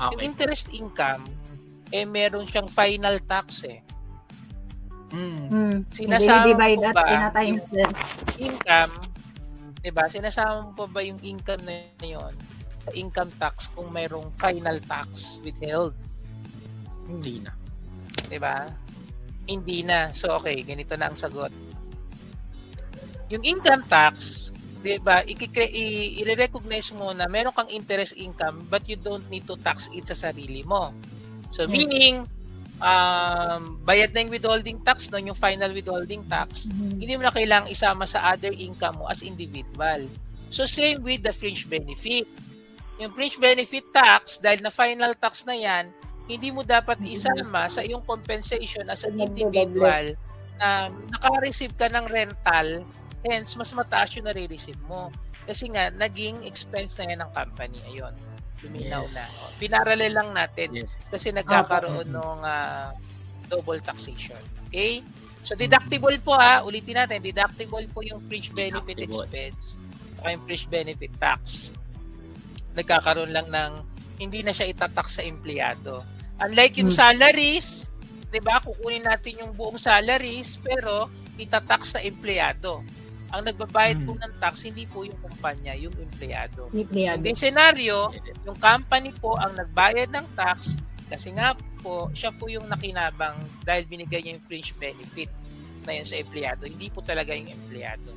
Yung Okay po. interest income, meron siyang final tax eh. Hindi Sinasama divide mo at ba tina-times yung din. income, 'di ba? Sinasama mo pa ba yung income na 'yon sa income tax kung mayroong final tax withheld? Hindi na. 'Di ba? Hindi na. So okay, ganito na ang sagot. Yung income tax, 'di ba? I-recognize mo na meron kang interest income but you don't need to tax it sa sarili mo. So Yes. meaning bayad na yung withholding tax nun, yung final withholding tax, hindi mo na kailangang isama sa other income mo as individual. So same with the fringe benefit. Yung fringe benefit tax, dahil na final tax na yan, hindi mo dapat isama sa iyong compensation as an individual na naka-receive ka ng rental, hence mas mataas yung nare-receive mo. Kasi nga, naging expense na yan ng company. Ayun. Luminaw Yes. na. Pinaralel lang natin Yes. kasi nagkakaroon ng double taxation. Okay? So deductible po ulitin natin, deductible po yung fringe benefit Deductible. expense saka yung fringe benefit tax. Nagkakaroon lang ng hindi na siya itatax sa empleyado. Unlike yung salaries, 'di ba? Kukunin natin yung buong salaries pero itatax sa empleyado. Ang nagbabayad po ng tax hindi po yung kumpanya, yung empleyado. In this scenario, yung company po ang nagbayad ng tax kasi nga po, siya po yung nakinabang dahil binigay niya yung fringe benefit na yun sa empleyado. Hindi po talaga yung empleyado.